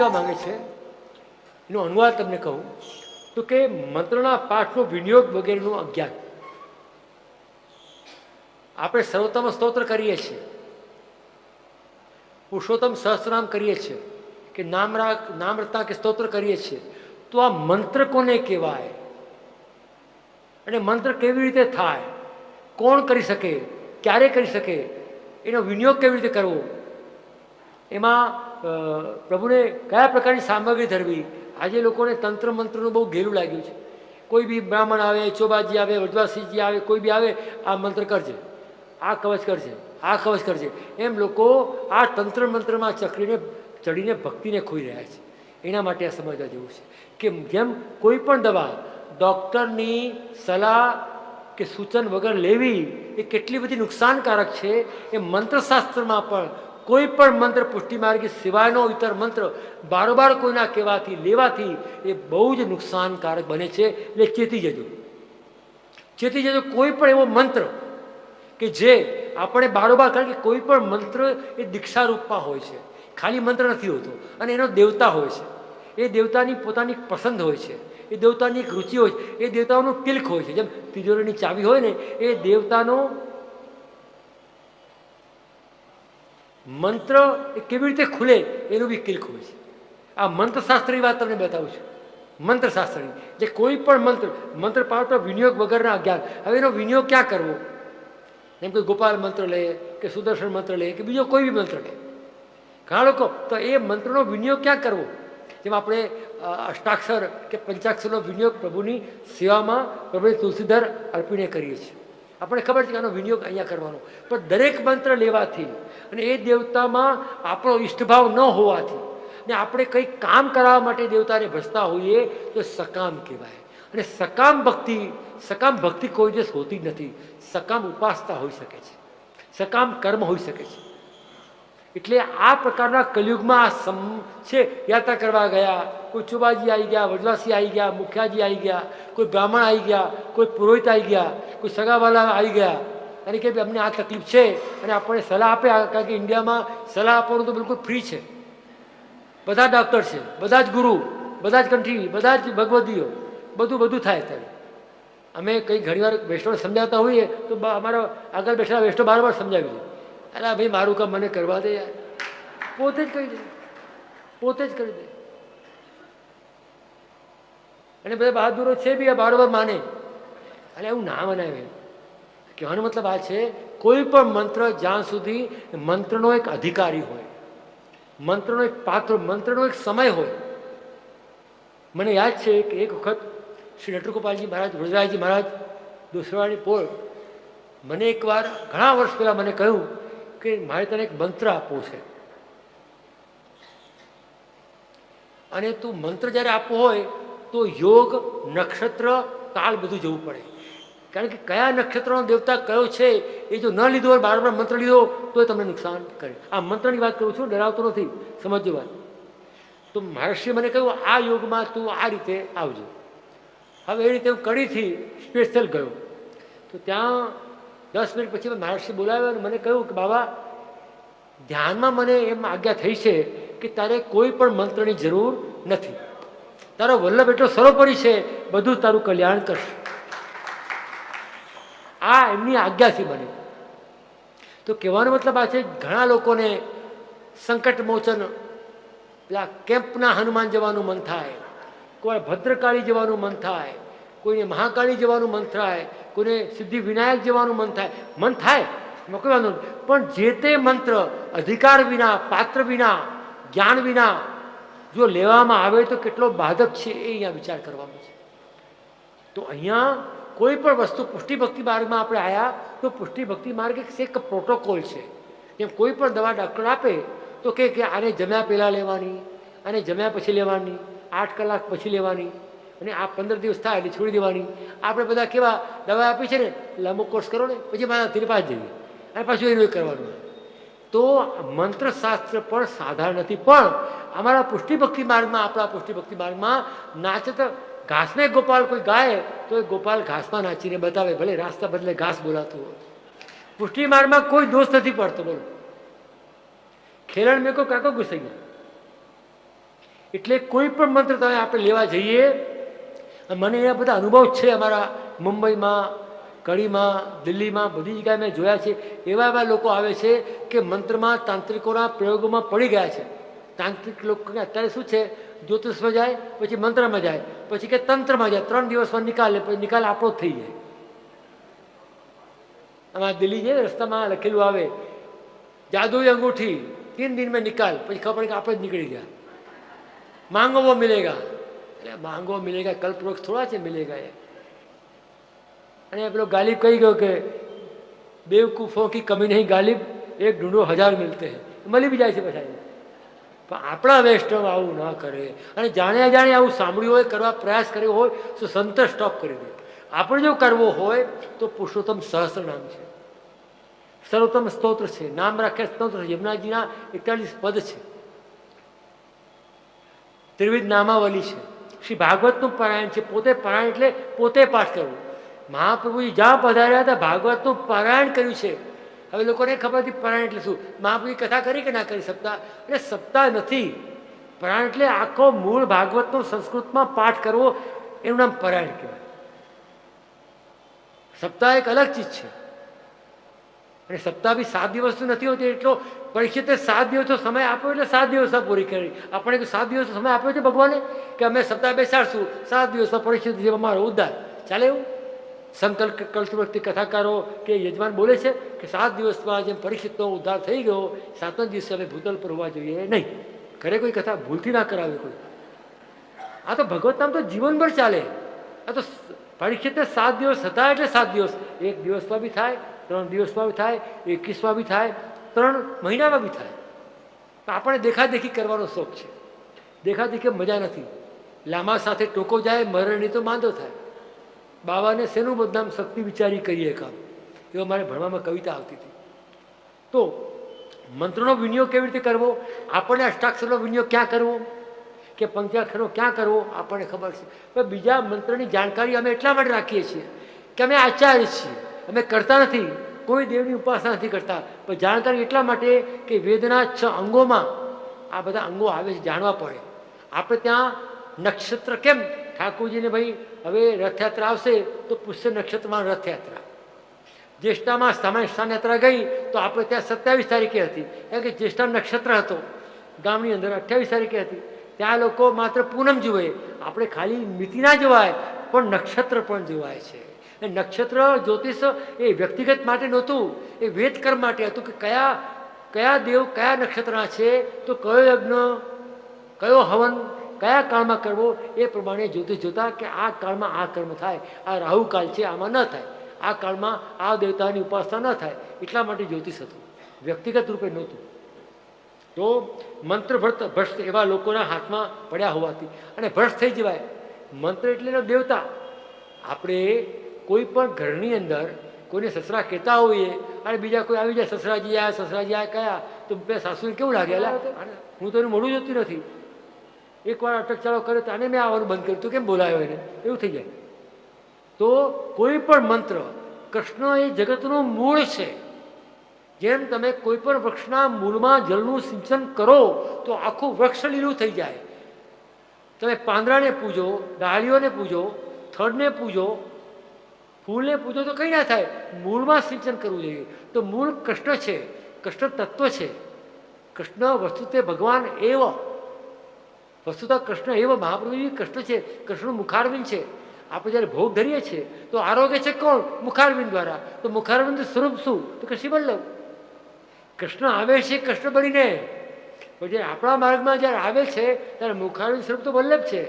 કહેવા માંગે છે એનો અનુવાદ તમને કહું તો કે મંત્રના પાઠનો વિનિયોગ વગેરેનું અજ્ઞાન. આપણે સર્વોત્તમ સ્તોત્ર કરીએ છીએ, પુરુષોત્તમ સહસ્રનામ કરીએ છીએ કે નામ રત્ના કે સ્તોત્ર કરીએ છીએ, તો આ મંત્ર કોને કહેવાય અને મંત્ર કેવી રીતે થાય, કોણ કરી શકે, ક્યારે કરી શકે, એનો વિનિયોગ કેવી રીતે કરવો, એમાં પ્રભુને કયા પ્રકારની સામગ્રી ધરવી. આજે લોકોને તંત્ર મંત્રનું બહુ ઘેરું લાગ્યું છે. કોઈ બી બ્રાહ્મણ આવે, ચોબાજી આવે, વડવાસીજી આવે, કોઈ બી આવે, આ મંત્ર કરજે, આ કવચ કરજે, આ કવચ કરજે, એમ લોકો આ તંત્ર મંત્રમાં ચડીને ભક્તિને ખોઈ રહ્યા છે. એના માટે આ સમજવા જેવું છે કે જેમ કોઈ પણ દવા ડૉક્ટરની સલાહ કે સૂચન વગર લેવી એ કેટલી બધી નુકસાનકારક છે, એ મંત્રશાસ્ત્રમાં પણ કોઈ પણ મંત્ર પુષ્ટિ માર્ગી સિવાયનો ઇતર મંત્ર બારોબાર કોઈના કહેવાથી લેવાથી એ બહુ જ નુકસાનકારક બને છે. એટલે ચેતી જજો, ચેતી જજો. કોઈ પણ એવો મંત્ર કે જે આપણે બારોબાર, કારણ કે કોઈ પણ મંત્ર એ દીક્ષા રૂપમાં હોય છે, ખાલી મંત્ર નથી હોતો. અને એનો દેવતા હોય છે, એ દેવતાની પોતાની પસંદ હોય છે, એ દેવતાની એક રુચિ હોય છે, એ દેવતાઓનું તિલક હોય છે. જેમ તિજોરીની ચાવી હોય ને, એ દેવતાનો મંત્ર એ કેવી રીતે ખુલે એનું બી કિલ્ક હોય છે. આ મંત્રશાસ્ત્રની વાત તમને બતાવું છું. મંત્રશાસ્ત્રની જે કોઈ પણ મંત્ર પાડતો વિનિયોગ વગરના અજ્ઞાન. હવે એનો વિનિયોગ ક્યાં કરવો? જેમ કે ગોપાલ મંત્ર લે કે સુદર્શન મંત્ર લે કે બીજો કોઈ બી મંત્ર લે, ઘણા લોકો તો એ મંત્રનો વિનિયોગ ક્યાં કરવો? જેમ આપણે અષ્ટાક્ષર કે પંચાક્ષરનો વિનિયોગ પ્રભુની સેવામાં પ્રભુને તુલસીધર અર્પીને કરીએ છીએ. આપણે ખબર છે કે આનો વિનિયોગ અહીંયા કરવાનો. પણ દરેક મંત્ર લેવાથી અને એ દેવતામાં આપણો ઇષ્ટભાવ ન હોવાથી ને આપણે કંઈક કામ કરાવવા માટે દેવતાને ભજતા હોઈએ તો સકામ કહેવાય. અને સકામ ભક્તિ કોઈ દિવસ હોતી જ નથી. સકામ ઉપાસના હોઈ શકે છે, સકામ કર્મ હોઈ શકે છે. એટલે આ પ્રકારના કલયુગમાં છે યાત્રા કરવા ગયા, કોઈ ચુબાજી આવી ગયા, વડવાસી આવી ગયા, મુખિયાજી આવી ગયા, કોઈ બ્રાહ્મણ આવી ગયા, કોઈ પુરોહિત આવી ગયા, કોઈ સગાવાલા આવી ગયા અને કે અમને આ તકલીફ છે અને આપણને સલાહ આપે. કારણ કે ઇન્ડિયામાં સલાહ આપવાનું તો બિલકુલ ફ્રી છે. બધા ડૉક્ટર છે, બધા જ ગુરુ, બધા જ કંઠી, બધા જ ભગવદીઓ, બધું થાય અત્યારે. અમે કંઈ ઘણીવાર વૈષ્ણવ સમજાવતા હોઈએ તો અમારા આગળ બેઠેલા વૈષ્ણવ બારવાર સમજાવી દે, અરે ભાઈ મારું કામ મને કરવા દે યાર, પોતે જ કરી દે, પોતે જ કરી દે. અને બધા બહાદુરો છે બી આ બારોબાર માને. અને એવું ના મનાવે. કહેવાનો મતલબ આ છે, કોઈ પણ મંત્ર જ્યાં સુધી મંત્રનો એક અધિકારી હોય, મંત્રનો એક પાત્ર, મંત્રનો એક સમય હોય. મને યાદ છે કે એક વખત શ્રી નટુગોપાલજી મહારાજ, વરદરાજજી મહારાજ દોસરાની પોળ મને એકવાર ઘણા વર્ષ પહેલાં મને કહ્યું કે મારે તને એક મંત્ર આપવો છે અને તું મંત્ર જ્યારે આપવો હોય તો યોગ, નક્ષત્ર, કાળ બધું જવું પડે. કારણ કે કયા નક્ષત્રનો દેવતા કયો છે એ જો ન લીધો હોય, બારબાર મંત્ર લીધો તો એ તમને નુકસાન કરે. આ મંત્રની વાત કરું છું, ડરાવતો નથી, સમજજો વાત. તો મહર્ષિએ મને કહ્યું આ યોગમાં તું આ રીતે આવજો. હવે એ રીતે હું કડીથી સ્પેશિયલ ગયો તો ત્યાં 10 મિનિટ પછી મહર્ષિ બોલાવ્યો અને મને કહ્યું કે બાબા, ધ્યાનમાં મને એમ આજ્ઞા થઈ છે કે તારે કોઈ પણ મંત્રની જરૂર નથી. તારો વલ્લભ એટલો સર્વોપરી છે, બધું તારું કલ્યાણ કરશે. આ એમની આજ્ઞાથી બને. તો કહેવાનો મતલબ આ છે, ઘણા લોકોને સંકટ મોચન પેલા કેમ્પના હનુમાન જવાનું મન થાય, કોઈ ભદ્રકાળી જવાનું મન થાય, કોઈને મહાકાળી જવાનું મન થાય, કોઈને સિદ્ધિ વિનાયક જવાનું મન થાય, એમાં કોઈ વાંધો નહીં. પણ જે તે મંત્ર અધિકાર વિના, પાત્ર વિના, જ્ઞાન વિના જો લેવામાં આવે તો કેટલો બાધક છે એ અહીંયા વિચાર કરવાનો છે. તો અહીંયા કોઈ પણ વસ્તુ પુષ્ટિ ભક્તિ માર્ગમાં આપણે આવ્યા તો પુષ્ટિ ભક્તિ માર્ગ એક પ્રોટોકોલ છે. જેમ કોઈ પણ દવા ડૉક્ટર આપે તો કે આને જમ્યા પહેલાં લેવાની, આને જમ્યા પછી લેવાની, 8 કલાક પછી લેવાની, અને આ 15 દિવસ થાય એટલે છોડી દેવાની. આપણે બધા કેવા દવા આપી છે ને, લાંબો કોર્સ કરો ને પછી મારા ધીરે પાછી જઈએ અને પાછું એનું કરવાનું. તો મંત્રશાસ્ત્ર પણ સાધારણ નથી. પણ અમારા પુષ્ટિ ભક્તિ માર્ગમાં, આપણા પુષ્ટિ ભક્તિ માર્ગમાં નાચત ઘાસને ગોપાલ કોઈ ગાય તો એ ગોપાલ ઘાસમાં નાચીને બતાવે, ભલે રાસ્તા બદલે ઘાસ બોલાતું હોય. પુષ્ટિ માર્ગમાં કોઈ દોષ નથી પડતો. બોલો, ખેલણ મેં કો કાકો ઘુસાઈ ગયો. એટલે કોઈ પણ મંત્ર તમે આપણે લેવા જઈએ, મને એ બધા અનુભવ છે અમારા મુંબઈમાં, કડીમાં, દિલ્હીમાં, બધી જગ્યાએ મેં જોયા છે. એવા એવા લોકો આવે છે કે મંત્રમાં તાંત્રિકોના પ્રયોગોમાં પડી ગયા છે. તાંત્રિક લોકોને અત્યારે શું છે, જ્યોતિષમાં જાય, પછી મંત્રમાં જાય, પછી કે તંત્રમાં જાય, 3 દિવસમાં નિકાલ, પછી નિકાલ આપણો જ થઈ જાય. અમારા દિલ્હી છે રસ્તામાં લખેલું આવે, જાદુઈ અંગૂઠી 3 दिन में નિકાલ, પછી ખબર કે આપણે જ નીકળી ગયા. માંગો વો મિલેગા, એટલે માંગો મિલેગા કલ્પવૃક્ષ થોડા છે મિલેગા એ. અને પેલો ગાલિબ કહી ગયો કે બેવકૂફો કી કમી નહીં ગાલિબ, એક ઢૂંઢો 1000 મિલતે હૈ. મળી બી જાય છે પછી. પણ આપણા વૈષ્ણવ આવું ન કરે. અને જાણે અજાણે આવું સાંભળ્યું હોય, કરવા પ્રયાસ કર્યો હોય તો સંત સ્ટોપ કરી દે. આપણે જો કરવો હોય તો પુરુષોત્તમ સહસ્ત્ર નામ છે, સર્વોત્તમ સ્તોત્ર છે, નામ રાખ્યા સ્તોત્ર છે, યમુનાજીના 41 પદ છે, ત્રિવિધ નામાવલી છે, શ્રી ભાગવતનું પારાયણ છે. પોતે પારાયણ એટલે પોતે પાઠ કરવું. મહાપ્રભુજી જ્યાં પધાર્યા હતા ભાગવતનું પારાયણ કર્યું છે. હવે લોકોને ખબર હતી પારાયણ એટલે શું. મહાપ્રભુજી કથા કરી કે ના કરી સપ્તાહ? એટલે સપ્તાહ નથી. પારાયણ એટલે આખો મૂળ ભાગવતનો સંસ્કૃતમાં પાઠ કરવો, એનું નામ પારાયણ કહેવાય. સપ્તાહ એક અલગ ચીજ છે. અને સપ્તાહ બી 7 દિવસનું નથી હોતી. એટલો પરીક્ષિતે 7 દિવસનો સમય આપ્યો એટલે 7 દિવસમાં પૂરી કરી. આપણે 7 દિવસનો સમય આપ્યો છે ભગવાને કે અમે સપ્તાહ બેસાડશું, 7 દિવસમાં પરીક્ષિત જે અમારો ઉદ્ધાર ચાલે. એવું સંકલ્પ કલ્પવૃત્તિ કથાકારો કે યજમાન બોલે છે કે 7 દિવસમાં જેમ પરીક્ષિતનો ઉદ્ધાર થઈ ગયો, 7મા દિવસે અમે ભૂતલ પર હોવા જોઈએ નહીં. ઘરે કોઈ કથા ભૂલથી ના કરાવે કોઈ. આ તો ભગવત નામ તો જીવનભર ચાલે. આ તો પરીક્ષિતને 7 દિવસ હતા એટલે 7 દિવસ. 1 દિવસમાં બી થાય, 3 દિવસમાં બી થાય, 21માં બી થાય, 3 મહિનામાં બી થાય. આપણે દેખાદેખી કરવાનો શોખ છે. દેખાદેખી મજા નથી. લાંબા સાથે ટોકો જાય, મરણની તો માંદો થાય. બાબાને શેનું બદનામ શક્તિ વિચારી કરીએ કામ, એવો મારે ભણવામાં કવિતા આવતી હતી. તો મંત્રનો વિનિયોગ કેવી રીતે કરવો, આપણને અષ્ટાક્ષરનો વિનિયોગ ક્યાં કરવો કે પંચાક્ષરનો ક્યાં કરવો આપણને ખબર છે. પણ બીજા મંત્રની જાણકારી અમે એટલા માટે રાખીએ છીએ કે અમે આચાર્ય છીએ, અમે કરતા નથી, કોઈ દેવની ઉપાસના નથી કરતા. પણ જાણકારી એટલા માટે કે વેદના 6 અંગોમાં આ બધા અંગો આવે છે, જાણવા પડે. આપણે ત્યાં નક્ષત્ર કેમ ઠાકોરજીને ભાઈ હવે રથયાત્રા આવશે તો પુષ્ય નક્ષત્રમાં રથયાત્રા, જ્યેષ્ઠામાં સ્થાનયાત્રા ગઈ તો આપણે ત્યાં 27 તારીખે હતી, કારણ કે જ્યેષ્ઠા નક્ષત્ર હતો ગામની અંદર. 28 તારીખે હતી. ત્યાં લોકો માત્ર પૂનમ જુએ. આપણે ખાલી મિતિ ના જોવાય પણ નક્ષત્ર પણ જોવાય છે. નક્ષત્ર જ્યોતિષ એ વ્યક્તિગત માટે નહોતું, એ વેદકર્મ માટે હતું કે કયા દેવ કયા નક્ષત્રના છે, તો કયો યજ્ઞ, કયો હવન કયા કાળમાં કરવો એ પ્રમાણે જ્યોતિષ જોતા કે આ કાળમાં આ કર્મ થાય, આ રાહુ કાળ છે આમાં ન થાય, આ કાળમાં આ દેવતાની ઉપાસના ન થાય. એટલા માટે જ્યોતિષ હતું, વ્યક્તિગત રૂપે નહોતું. તો મંત્ર ભ્રષ્ટ એવા લોકોના હાથમાં પડ્યા હોવાથી અને ભ્રષ્ટ થઈ જવાય. મંત્ર એટલે દેવતા. આપણે કોઈ પણ ઘરની અંદર કોઈને સસરા કહેતા હોઈએ અને બીજા કોઈ આવી જાય, સસરાજી આ સસરાજી આ કયા, તો બે સાસુને કેવું લાગે, હું તો એનું મોડું જોતી નથી, એકવાર અટકચાળો કર્યો તો આને મેં આવવાનું બંધ કર્યું, તો કેમ બોલાયો એને, એવું થઈ જાય. તો કોઈ પણ મંત્ર, કૃષ્ણ એ જગતનું મૂળ છે. જેમ તમે કોઈ પણ વૃક્ષના મૂળમાં જળનું સિંચન કરો તો આખું વૃક્ષ લીલું થઈ જાય. તમે પાંદડાને પૂજો, ડાળીઓને પૂજો, થડને પૂજો, ફૂલને પૂજો તો કંઈ ના થાય. મૂળમાં સિંચન કરવું જોઈએ. તો મૂળ કૃષ્ણ છે, કૃષ્ણ તત્વ છે. કૃષ્ણ વસ્તુતે ભગવાન એવ, વસ્તુતા કૃષ્ણ એવ, મહાપ્રભુજી કૃષ્ણ છે, કૃષ્ણનું મુખારવિંદ છે. આપણે જ્યારે ભોગ ધરીએ છીએ તો આરોગ્ય છે કોણ? મુખારવિંદ દ્વારા. તો મુખારવિંદ સ્વરૂપ શું? તો કે શ્રી વલ્લભ. કૃષ્ણ આવે છે કૃષ્ણ બનીને, પણ જ્યારે આપણા માર્ગમાં જ્યારે આવે છે ત્યારે મુખારવિંદ સ્વરૂપ તો વલ્લભ છે.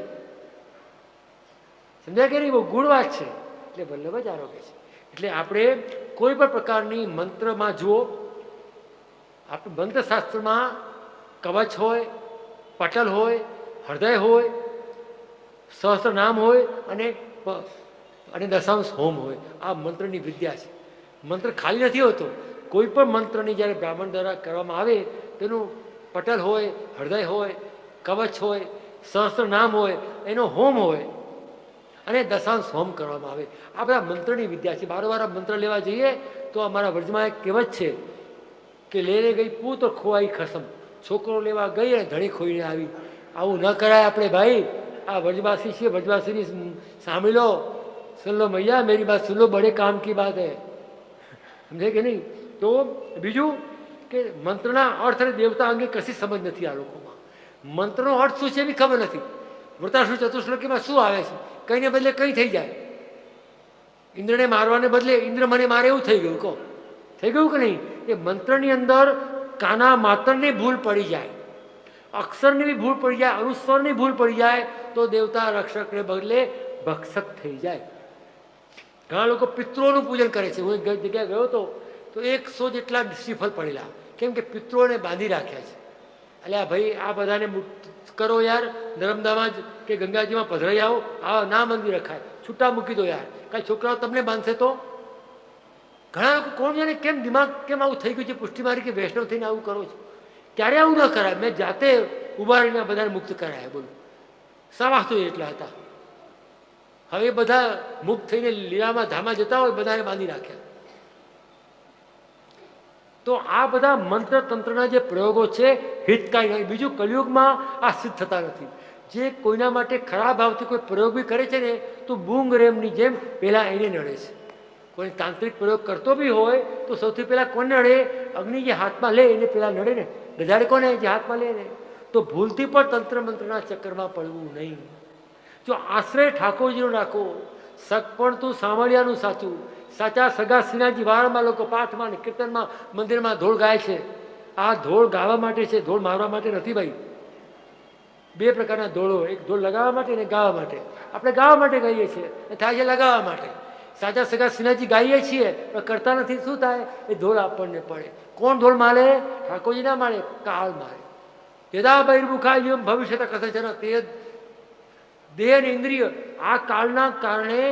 સમજ્યા કે નહીં? બહુ ગુણ વાત છે. એટલે વલ્લભ જ આરોગ્ય છે. એટલે આપણે કોઈ પણ પ્રકારની મંત્રમાં જુઓ, આપણે મંત્રશાસ્ત્રમાં કવચ હોય, પટલ હોય, હૃદય હોય, સહસ્ત્ર નામ હોય અને દશાંશ હોમ હોય. આ મંત્રની વિદ્યા છે. મંત્ર ખાલી નથી હોતો. કોઈ પણ મંત્રની જ્યારે બ્રાહ્મણ દ્વારા કરવામાં આવે તેનું પટલ હોય, હૃદય હોય, કવચ હોય, સહસ્ત્ર નામ હોય, એનો હોમ હોય અને દશાંશ હોમ કરવામાં આવે. આ બધા મંત્રની વિદ્યા છે. બારોબાર મંત્ર લેવા જઈએ તો અમારા વર્જમાં એક કહેવત છે કે લેને ગઈ પૂત તો ખોવાઈ ખસમ. છોકરો લેવા ગઈ અને ધણી ખોઈને આવી. આવું ન કરાય આપણે ભાઈ. આ વ્રજવાસી છે, વ્રજવાસીની સાંભળી લો. સુન લો મૈયા મેરી બાત સુન લો, બડે કામ કી બાત હૈ. સમજે કે નહીં? તો બીજું કે મંત્રના અર્થ અને દેવતા અંગે કશી સમજ નથી આ લોકોમાં. મંત્રનો અર્થ શું છે એવી ખબર નથી. વૃતાસુર ચતુશ્લોકીમાં શું આવે છે? કંઈને બદલે કંઈ થઈ જાય. ઇન્દ્રને મારવાને બદલે ઇન્દ્ર મને મારે એવું થઈ ગયું. કહો થઈ ગયું કે નહીં? એ મંત્રની અંદર કાના માત્રની ભૂલ પડી જાય, અક્ષરની બી ભૂલ પડી જાય, અનુસ્વરની ભૂલ પડી જાય તો દેવતા રક્ષકને બદલે ભક્ષક થઈ જાય. ઘણા લોકો પિતૃઓનું પૂજન કરે છે. હું એક જગ્યાએ ગયો હતો તો 100 જેટલા શ્રીફળ પડેલા, કેમ કે પિતૃઓને બાંધી રાખ્યા છે. એટલે આ ભાઈ આ બધાને કરો યાર, નર્મદામાં જ કે ગંગાજીમાં પધરાઈ આવો, આ ના મંદિર રખાય, છૂટા મૂકી દો યાર. કાંઈ છોકરાઓ તમને બાંધશે તો? ઘણા લોકો કોણ જાણે કેમ દિમાગ કેમ આવું થઈ ગયું છે પુષ્ટિ મારી કે વૈષ્ણવ થઈને આવું કરો છો. ક્યારે આવું ન કરાય. મેં જાતે ઉભા રહીને બધાને મુક્ત કરાયા. બોલો શા વાસ્તુ એટલા હતા. હવે બધા મુક્ત થઈને લીલામાં ધામા જતા હોય, બધાને બાંધી રાખ્યા. તો આ બધા મંત્ર તંત્રના જે પ્રયોગો છે હિતકારી નથી. બીજું કલિયુગમાં આ સિદ્ધ થતા નથી. જે કોઈના માટે ખરાબ ભાવથી કોઈ પ્રયોગ બી કરે છે ને તો બૂંગ રેમની જેમ પહેલાં એને નડે છે. કોઈ તાંત્રિક પ્રયોગ કરતો બી હોય તો સૌથી પહેલાં કોને નડે? અગ્નિ જે હાથમાં લે એને પહેલાં નડે ને. ગજાડે કોને? જે હાથમાં લે ને. તો ભૂલથી પણ તંત્ર મંત્રના ચક્કરમાં પડવું નહીં. જો આશ્રય ઠાકોરજીનો રાખો, સગપણ તું સાંભળ્યાનું સાચું. સાચા સગા શ્રીનાથજી વારંવાર લોકો પાઠમાં ને કીર્તનમાં મંદિરમાં ધોળ ગાય છે. આ ધોળ ગાવા માટે છે, ધોળ મારવા માટે નથી ભાઈ. બે પ્રકારના ધોળો, એક ધોળ લગાવવા માટે અને ગાવા માટે. આપણે ગાવા માટે ગાઈએ છીએ, થાય છે લગાવવા માટે. સાચા સગા શ્રીનાથજી ગાઈએ છીએ પણ કરતા નથી. શું થાય? એ ધોળ આપણને પડે. કોણ ધોળ મારે? ઠાકોરજી ના મારે, કાળ મારે. યદા બહિર્મુખાય ભવિષ્યત કથે છે તે દેહ અને ઇન્દ્રિય આ કાળના કારણે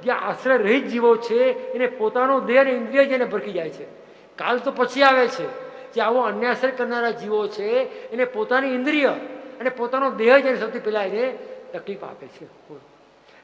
જે આશ્રય રહિત જીવો છે એને પોતાનો દેહ અને ઇન્દ્રિય જેને ભરકી જાય છે. કાલ તો પછી આવે છે. જે આવો અન્યાશ્રય કરનારા જીવો છે એને પોતાની ઇન્દ્રિય અને પોતાનો દેહ જેને સૌથી પહેલાં એને તકલીફ આપે છે.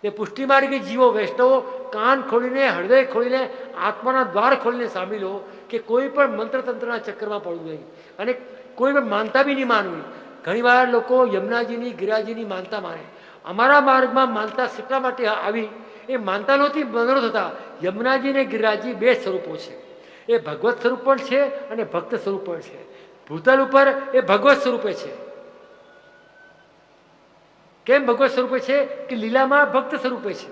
એ પુષ્ટિ માર્ગી જીવો વૈષ્ણવો કાન ખોલીને, હૃદય ખોલીને, આત્માના દ્વાર ખોલીને સાંભળી લો કે કોઈ પણ મંત્રતંત્રના ચક્કરમાં પડવું નહીં અને કોઈ પણ માનતા બી નહીં માનવી. ઘણીવાર લોકો યમુનાજીની, ગિરિરાજજીની માનતા માને. અમારા માર્ગમાં માનતા શીખવા માટે આવી. એ માનતા નહોતી, મનોરથ હતા. યમુનાજી અને ગિરિરાજજી બે સ્વરૂપો છે. એ ભગવત સ્વરૂપ પણ છે અને ભક્ત સ્વરૂપ પણ છે. ભૂતલ ઉપર એ ભગવત સ્વરૂપે છે. કેમ ભગવત સ્વરૂપે છે? કે લીલામાં ભક્ત સ્વરૂપે છે.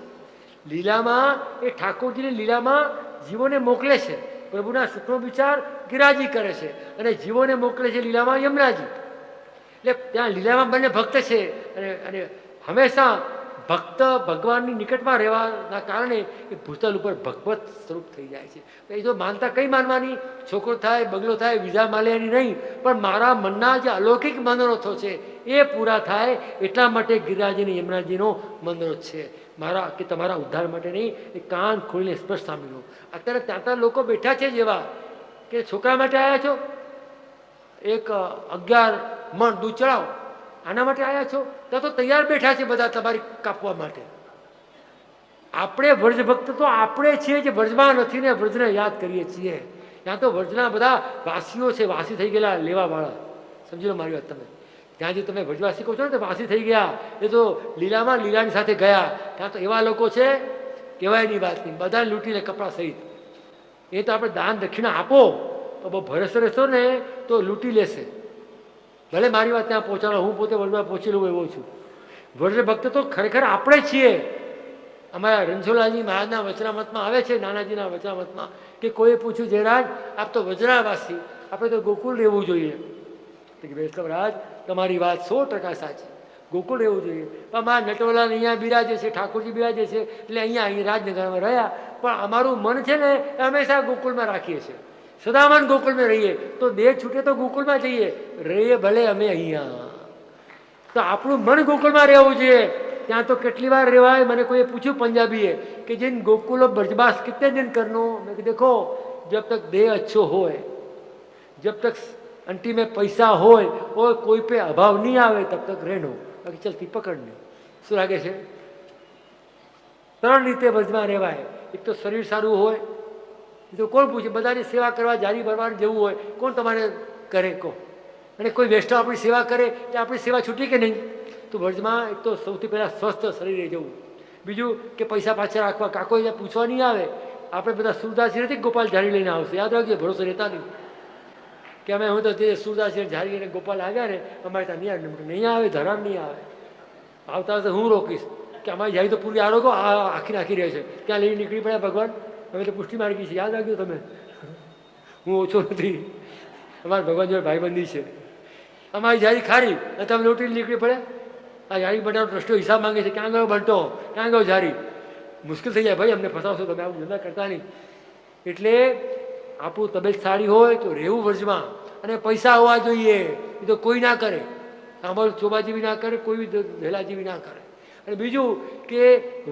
લીલામાં એ ઠાકોરજીની લીલામાં જીવોને મોકલે છે. પ્રભુના સુખનો વિચાર ગિરિરાજજી કરે છે અને જીવોને મોકલે છે લીલામાં યમુનાજી. એટલે ત્યાં લીલામાં બંને ભક્ત છે અને હંમેશા ભક્ત ભગવાનની નિકટમાં રહેવાના કારણે એ ભૂતલ ઉપર ભગવત સ્વરૂપ થઈ જાય છે. એ તો માનતા કઈ માનવાની? છોકરો થાય, બંગલો થાય, વિઝા માલ્યાની નહીં, પણ મારા મનના જે અલૌકિક મનોરથો છે એ પૂરા થાય એટલા માટે ગિરિરાજની યમુનાજીનો મનોરથ છે. મારા કે તમારા ઉદ્ધાર માટે નહીં. એ કાન ખોલીને સ્પષ્ટ સાંભળી લો. અત્યારે ત્યાં લોકો બેઠા છે જેવા કે છોકરા માટે આવ્યા છો, 11 મણ દૂધ ચડાવો, આના માટે આવ્યા છો? ત્યાં તો તૈયાર બેઠા છે બધા તમારી કાપવા માટે. આપણે વ્રજભક્ત તો આપણે છીએ જે વ્રજમાં નથી ને વ્રજને યાદ કરીએ છીએ. ત્યાં તો વ્રજના બધા વાસીઓ છે, વાસી થઈ ગયેલા લેવાવાળા. સમજી લો મારી વાત. તમે ત્યાં જે તમે વ્રજવાસી કહો છો ને તો વાસી થઈ ગયા, એ તો લીલામાં લીલાની સાથે ગયા. ત્યાં તો એવા લોકો છે કહેવાયની વાત નહીં, બધાને લૂંટીને કપડાં સહિત. એ તો આપણે દાન દક્ષિણા આપો તો બહુ ભરોસો રહેશો ને તો લૂંટી લેશે. ભલે મારી વાત ત્યાં પહોંચાડો, હું પોતે વડવા પહોંચી લઉં એવો છું. વ્રજ ભક્ત તો ખરેખર આપણે છીએ. અમારા રણછોડલાજી મહારાજના વચનામતમાં આવે છે, નાનાજીના વચનામતમાં, કે કોઈએ પૂછ્યું જયરાજ આપ તો વજરાવાસી, આપણે તો ગોકુળ રહેવું જોઈએ. કે વૈષ્ણવરાજ તમારી વાત 100% સાચી, ગોકુળ રહેવું જોઈએ. પણ મારા નટવરલાલ અહીંયા બિરાજે છે, ઠાકોરજી બિરાજે છે એટલે અહીંયા રાજનગરમાં રહ્યા. પણ અમારું મન છે ને એ હંમેશા ગોકુળમાં રાખીએ છીએ. સદામન ગોકુળમાં રહીએ. તો દેહ છૂટે તો ગોકુળમાં જઈએ, રહીએ ભલે અમે અહીંયા. તો આપણું મન ગોકુળમાં રહેવું જોઈએ. ત્યાં તો કેટલી વાર રહેવાય. મને કોઈએ પૂછ્યું પંજાબીએ કે जिन गोकुलो ब्रजवास कितने दिन करनो? मैं कि देखो जब तक देह अच्छो होए, जब तक अंटी में पैसा होए और कोई पे अभाव नहीं आवे तब तक रहनो. बाकी चलती पकड़ने. શું લાગે છે? 3 રીતે વ્રજમાં રહેવાય. એક તો શરીર સારું હોય, તો કોણ પૂછે? બધાની સેવા કરવા, જારી ભરવાનું જવું હોય, કોણ તમારે કરે કહો? અને કોઈ વૈષ્ણવ આપણી સેવા કરે તો આપણી સેવા છૂટી કે નહીં? તો વર્જમાં એક તો સૌથી પહેલાં સ્વસ્થ શરીરે જવું, બીજું કે પૈસા પાછા રાખવા, કાકો અહીંયા પૂછવા નહીં આવે. આપણે બધા સુરદાસી નથી ગોપાલ ઝાડી લઈને આવશે, યાદ રાખજો, ભરોસો રહેતા નહીં કે અમે હું તો તે સુરદાસી ઝાડી અને ગોપાલ આવ્યા ને અમારે ત્યાં નહીં આવે, ધરામ નહીં આવે. આવતા હશે હું રોકીશ કે અમારી ઝાડી તો પૂરી આરોગો આખી નાખી રહે છે, ત્યાં લઈને નીકળી પડ્યા ભગવાન, અમે તો પુષ્ટિ માર્ગી છે, યાદ રાખજો તમે, હું ઓછો નથી, અમારા ભગવાન જોડે ભાઈબંધી છે. અમારી ઝાડી ખારી અને તમે લોટીને નીકળી પડે, આ ઝાડી બનાવવાનો ટ્રસ્ટો હિસાબ માંગે છે, ક્યાં ગયો બંટો, ક્યાં ગયો ઝાડી, મુશ્કેલ થઈ જાય ભાઈ, અમને ફસાવશો તમે, આવું ધંધા કરતા નહીં. એટલે આપણું તબિયત સારી હોય તો રહેવું વર્જમાં, અને પૈસા હોવા જોઈએ, એ તો કોઈ ના કરે, આંબળ ચોબા જેવી ના કરે, કોઈ વહેલા જેવી ના કરે. અને બીજું કે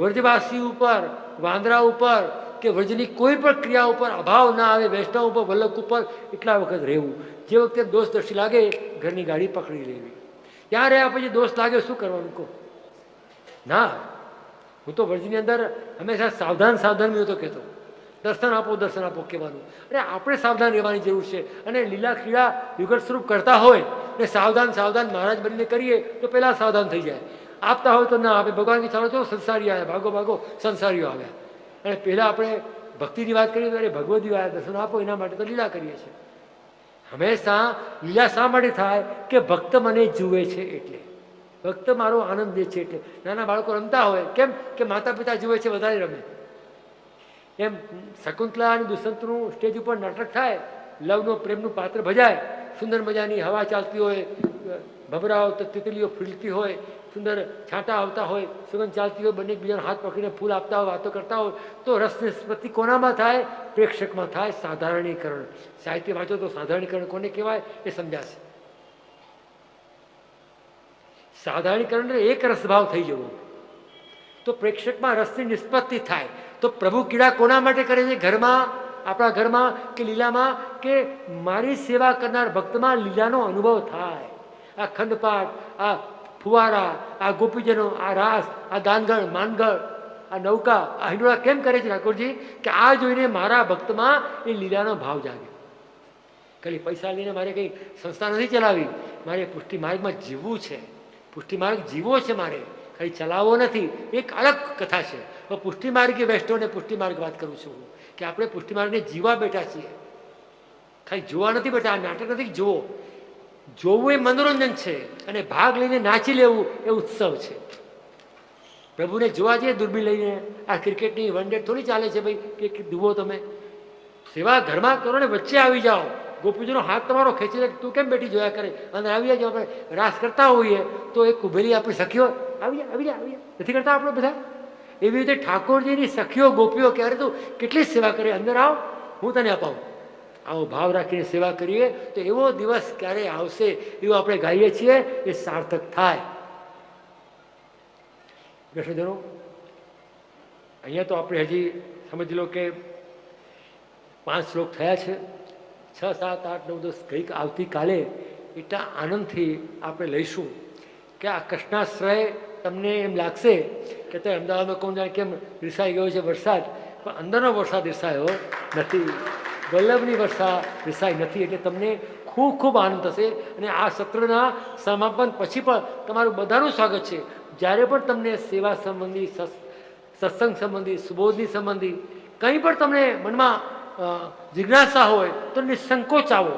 વર્જવાસી ઉપર, વાંદરા ઉપર કે વર્જની કોઈ પણ ક્રિયા ઉપર અભાવ ના આવે, વૈષ્ણવ ઉપર, વલ્લભ ઉપર એટલા વખત રહેવું. જે વખતે દોષ દ્રષ્ટિ લાગે ઘરની ગાડી પકડી લેવી. ત્યાં રહ્યા પછી દોષ લાગે શું કરવાનું કહો? ના, હું તો વર્જની અંદર હંમેશા સાવધાન સાવધાન હું તો કહેતો, દર્શન આપો કહેવાનું. અને આપણે સાવધાન રહેવાની જરૂર છે. અને લીલા ખીડા યુગળ સ્વરૂપ કરતા હોય ને સાવધાન મહારાજ બનીને કરીએ તો પહેલાં સાવધાન થઈ જાય. આપતા હોય તો ના આપે. ભગવાન કે ચાલો છો સંસારીઓ આવ્યા, ભાગો સંસારીઓ આવ્યા. અને પહેલાં આપણે ભક્તિની વાત કરીએ તો અરે ભગવદી આવ્યા, દર્શન આપો, એના માટે તો લીલા કરીએ છીએ. હંમેશા લીલા શા માટે થાય કે ભક્ત મને જુએ છે એટલે, ભક્ત મારો આનંદ દે છે એટલે. નાના બાળકો રમતા હોય કેમ કે માતા પિતા જુએ છે વધારે રમે. એમ શકુંતલા અને દુષ્યંતનું સ્ટેજ ઉપર નાટક થાય, લવનો પ્રેમનું પાત્ર ભજાય, સુંદર મજાની હવા ચાલતી હોય, ભભરાઓ તિતલીઓ ફૂલતી હોય, સુંદર છાંટા આવતા હોય, સુગંધ ચાલતી હોય, બંને એકબીજાનો હાથ પકડીને ફૂલ આપતા હોય, વાતો કરતા હોય, તો રસ નિષ્પત્તિ કોનામાં થાય? પ્રેક્ષકમાં થાય. સાધારણીકરણ, સાહિત્ય વાંચો તો સાધારણીકરણ કોને કહેવાય એ સમજાશે. સાધારણીકરણ એક રસભાવ થઈ જવો તો પ્રેક્ષકમાં રસની નિષ્પત્તિ થાય. તો પ્રભુ કીડા કોના માટે કરે છે? ઘરમાં, આપણા ઘરમાં કે લીલામાં, કે મારી સેવા કરનાર ભક્તમાં લીલાનો અનુભવ થાય. આ ખંડપાઠ, આ ફુવારા, આ ગોપીજનો, આ રાસ, આ દાનગણ, માનગળ, આ નૌકા, આ હિંડોળા કેમ કરે છે ઠાકોરજી? કે આ જોઈને મારા ભક્તમાં એ લીલાનો ભાવ જાગે. ખાલી પૈસા લઈને મારે કંઈ સંસ્થા નથી ચલાવી, મારે પુષ્ટિ માર્ગમાં જીવવું છે. પુષ્ટિ માર્ગ જીવવો છે મારે, ખાલી ચલાવવો નથી. એક અલગ કથા છે. પુષ્ટિ માર્ગે વૈષ્ણવને પુષ્ટિ માર્ગ વાત કરું છું કે આપણે પુષ્ટિ માર્ગને જીવવા બેઠા છીએ, ખાલી જોવા નથી બેઠા. આ નાટક નથી જોવો, જોવું એ મનોરંજન છે, અને ભાગ લઈને નાચી લેવું એ ઉત્સવ છે. પ્રભુને જોવા જઈએ દૂરબીન લઈને, આ ક્રિકેટની વન ડે થોડી ચાલે છે ભાઈ કે જુઓ તમે. સેવા ઘરમાં કરો ને વચ્ચે આવી જાઓ, ગોપીજીનો હાથ તમારો ખેંચી લે, તું કેમ બેઠી જોયા કરે, અંદર આવી જાય. આપણે રાસ કરતા હોઈએ તો એક ઉભેલી આપણી સખીઓ આવી જાય નથી કરતા આપણે બધા? એવી રીતે ઠાકોરજીની સખીઓ ગોપીઓ ક્યારે તું કેટલી સેવા કરે, અંદર આવ હું તને અપાવું. આવો ભાવ રાખીને સેવા કરીએ તો એવો દિવસ ક્યારે આવશે એવું આપણે ગાઈએ છીએ, એ સાર્થક થાય. દર્શકજનો, અહીંયા તો આપણે હજી સમજી લો કે 5 શ્લોક થયા છે. 6, 7, 8, 9, 10 ગઈ આવતીકાલે એટલા આનંદથી આપણે લઈશું કે આ કૃષ્ણાશ્રય તમને એમ લાગશે કે તે અમદાવાદમાં કોણ જાણે કેમ રીસાઈ ગયો છે વરસાદ, પણ અંદરનો વરસાદ રીસાયો નથી, વલ્લભની વર્ષા રીસાઈ નથી. એટલે તમને ખૂબ ખૂબ આનંદ થશે. અને આ સત્રના સમાપન પછી પણ તમારું બધાનું સ્વાગત છે. જ્યારે પણ તમને સેવા સંબંધી, સત્સંગ સંબંધી, સુબોધની સંબંધી કંઈ પણ તમને મનમાં જિજ્ઞાસા હોય તો નિસંકોચ આવો.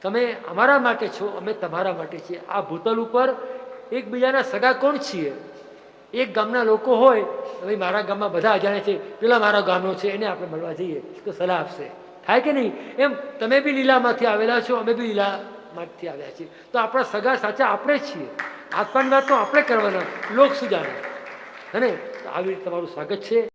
તમે અમારા માટે છો, અમે તમારા માટે છીએ. આ ભૂતલ ઉપર એકબીજાના સગા કોણ છીએ? એક ગામના લોકો હોય, હવે મારા ગામમાં બધા અજાણે છે, પેલા મારા ગામનો છે, એને આપણે મળવા જઈએ તો સલાહ આપશે, થાય કે નહીં? એમ તમે બી લીલામાંથી આવેલા છો, અમે બી લીલામાંથી આવ્યા છીએ, તો આપણા સગા સાચા આપણે છીએ. આત્માની વાત તો આપણે કરવાના, લોક શું જાણે? અને આવી રીતે તમારું સ્વાગત છે.